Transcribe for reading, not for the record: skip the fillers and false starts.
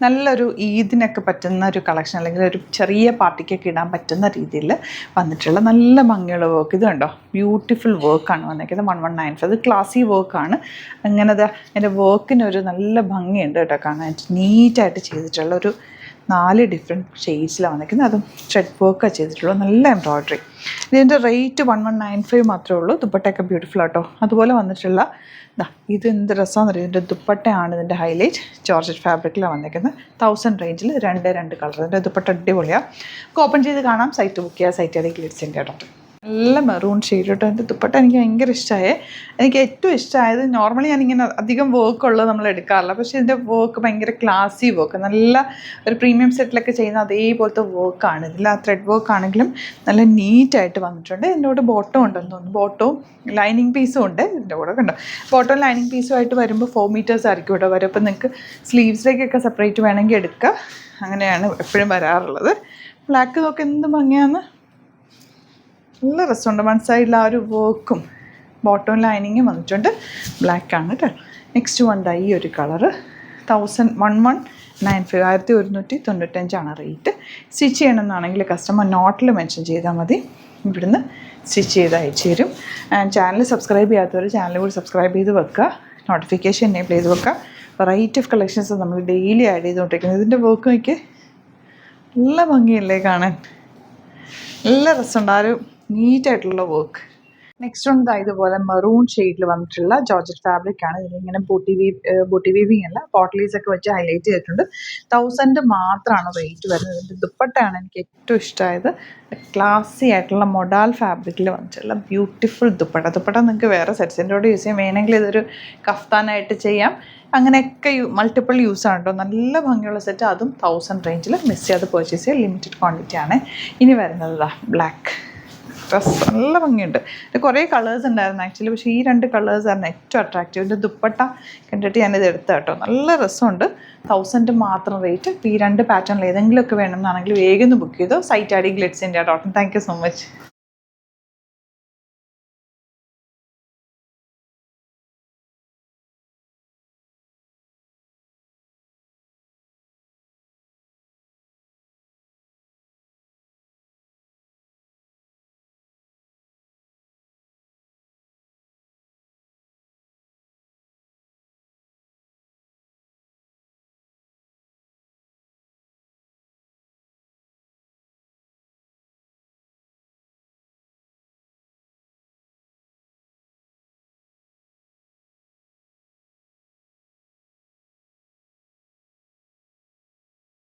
നല്ലൊരു ഈദിനൊക്കെ പറ്റുന്ന ഒരു കളക്ഷൻ, അല്ലെങ്കിൽ ഒരു ചെറിയ പാർട്ടിക്കൊക്കെ ഇടാൻ പറ്റുന്ന രീതിയിൽ വന്നിട്ടുള്ള നല്ല ഭംഗിയുള്ള വർക്ക്. ഇത് കണ്ടോ, ബ്യൂട്ടിഫുൾ വർക്കാണ് വന്നിരിക്കുന്നത്. 1195. അത് ക്ലാസി വർക്കാണ്. അങ്ങനെ അതിൻ്റെ വർക്കിനൊരു നല്ല ഭംഗിയുണ്ട് കേട്ടോ, കാണാനായിട്ട് നീറ്റായിട്ട് ചെയ്തിട്ടുള്ള ഒരു 4 ഡിഫറെൻറ്റ് ഷെയ്ഡ്സിലാണ് വന്നിരിക്കുന്നത്. അതും ത്രെഡ് വർക്കാണ് ചെയ്തിട്ടുള്ളത്, നല്ല എംബ്രോയ്ഡറി. ഇതിൻ്റെ റേറ്റ് 1195 മാത്രമേ ഉള്ളൂ. ദുപ്പട്ടയൊക്കെ ബ്യൂട്ടിഫുൾ ആട്ടോ. അതുപോലെ വന്നിട്ടുള്ള ഇത് എന്ത് രസമാണെന്ന് അറിയാം, ഇതിൻ്റെ ദുപ്പട്ടയാണ് ഇതിൻ്റെ ഹൈലൈറ്റ്. ജോർജറ്റ് ഫാബ്രിക്കിലാണ് വന്നിരിക്കുന്നത്. 1000 റേഞ്ചിൽ 2 കളർ. ഇതിൻ്റെ ദുപ്പട്ട അടിപൊളിയാണ്. ഓപ്പൺ ചെയ്ത് കാണാം. സൈറ്റ് ബുക്ക് ചെയ്യുക. സൈറ്റ് ഐഡി ഗ്ലിറ്റ്സിൻ്റെ കേട്ടോ. നല്ല മെറൂൺ ഷെയ്ഡ് കേട്ടോ. എൻ്റെ ദുപ്പട്ട എനിക്ക് ഭയങ്കര ഇഷ്ടമായി. എനിക്ക് ഏറ്റവും ഇഷ്ടമായത്, നോർമലി ഞാനിങ്ങനെ അധികം വർക്കുള്ളത് നമ്മൾ എടുക്കാറില്ല, പക്ഷേ ഇതിൻ്റെ വർക്ക് ഭയങ്കര ക്ലാസി വർക്ക്, നല്ല ഒരു പ്രീമിയം സെറ്റിലൊക്കെ ചെയ്യുന്ന അതേപോലത്തെ വർക്കാണ് ഇതിൽ. ആ ത്രെഡ് വർക്ക് ആണെങ്കിലും നല്ല നീറ്റായിട്ട് വന്നിട്ടുണ്ട്. ഇതിൻ്റെ കൂടെ ബോട്ടം ഉണ്ടെന്ന് തോന്നുന്നു. ബോട്ടവും ലൈനിങ് പീസും ഉണ്ട് ഇതിൻ്റെ കൂടെ. കണ്ടോ, ബോട്ടവും ലൈനിങ് പീസും ആയിട്ട് വരുമ്പോൾ 4 മീറ്റേഴ്സ് ആയിരിക്കും ഇവിടെ വരും. അപ്പോൾ നിങ്ങൾക്ക് സ്ലീവ്സിലേക്കൊക്കെ സെപ്പറേറ്റ് വേണമെങ്കിൽ എടുക്കുക. അങ്ങനെയാണ് എപ്പോഴും വരാറുള്ളത്. ബ്ലാക്ക് നോക്ക് എന്ത് ഭംഗിയാന്ന്, നല്ല രസമുണ്ട്. വൺ സൈഡിൽ ആ ഒരു വർക്കും ബോട്ടം ലൈനിങ്ങും വന്നിട്ടുണ്ട്. ബ്ലാക്കാണ് കേട്ടോ. നെക്സ്റ്റ് വൺ ഈ ഒരു കളറ് 1195, 1195 റേറ്റ്. സ്റ്റിച്ച് ചെയ്യണമെന്നാണെങ്കിൽ കസ്റ്റമർ നോട്ടിൽ മെൻഷൻ ചെയ്താൽ മതി, ഇവിടുന്ന് സ്റ്റിച്ച് ചെയ്ത് അയച്ചു തരും. ആൻഡ് ചാനൽ സബ്സ്ക്രൈബ് ചെയ്യാത്തവർ ചാനൽ കൂടി സബ്സ്ക്രൈബ് ചെയ്ത് വെക്കുക, നോട്ടിഫിക്കേഷൻ എനേബിൾ ചെയ്ത് വെക്കുക. വെറൈറ്റി ഓഫ് കളക്ഷൻസ് നമ്മൾ ഡെയിലി ആഡ് ചെയ്തുകൊണ്ടിരിക്കുന്നത്. ഇതിൻ്റെ വർക്ക് നോക്കി നല്ല ഭംഗിയല്ലേ കാണാൻ, നല്ല രസമുണ്ട് ആ ഒരു നീറ്റായിട്ടുള്ള വർക്ക്. നെക്സ്റ്റ് ഉണ്ട് ഇതുപോലെ മെറൂൺ ഷെയ്ഡിൽ വന്നിട്ടുള്ള ജോർജറ്റ് ഫാബ്രിക് ആണ്. ഇതിലിങ്ങനെ ബൂട്ടി വീവിങ് അല്ല, പോട്ട്ലീസ് ഒക്കെ വെച്ച് ഹൈലൈറ്റ് ചെയ്തിട്ടുണ്ട്. 1000 മാത്രമാണ് റേറ്റ് വരുന്നത്. ഇതിൻ്റെ ദുപ്പട്ടയാണ് എനിക്ക് ഏറ്റവും ഇഷ്ടമായത്. ക്ലാസി ആയിട്ടുള്ള മൊഡാൽ ഫാബ്രിക്കിൽ വന്നിട്ടുള്ള ബ്യൂട്ടിഫുൾ ദുപ്പട്ട. നിങ്ങൾക്ക് വേറെ സെറ്റ്സിൻ്റെ കൂടെ യൂസ് ചെയ്യാം, വേണമെങ്കിൽ ഇതൊരു കഫ്താനായിട്ട് ചെയ്യാം. അങ്ങനെയൊക്കെ മൾട്ടിപ്പിൾ യൂസാണ് കേട്ടോ. നല്ല ഭംഗിയുള്ള സെറ്റ്, അതും 1000 റേഞ്ചിൽ. മിസ് ചെയ്യാതെ പർച്ചേസ് ചെയ്യുക, ലിമിറ്റഡ് ക്വാണ്ടിറ്റി ആണ്. ഇനി വരുന്നത് ബ്ലാക്ക് ഡ്രസ്, നല്ല ഭംഗിയുണ്ട്. ഇത് കുറേ കളേഴ്സ് ഉണ്ടായിരുന്നു ആക്ച്വലി, പക്ഷേ ഈ 2 കളേഴ്സായിരുന്നു ഏറ്റവും അട്രാക്റ്റീവ്. ഇതിൻ്റെ ദുപ്പട്ട കണ്ടിട്ട് ഞാനിത് എടുത്ത കേട്ടോ, നല്ല രസമുണ്ട്. 1000 മാത്രം റേറ്റ്. ഈ 2 പാറ്റേണിൽ ഏതെങ്കിലുമൊക്കെ വേണമെന്നാണെങ്കിൽ വേഗം ബുക്ക് ചെയ്തോ. സൈറ്റ് ഐ ഡി ഗ്ലിറ്റ്സിൻ്റെ .com. Thank you so much.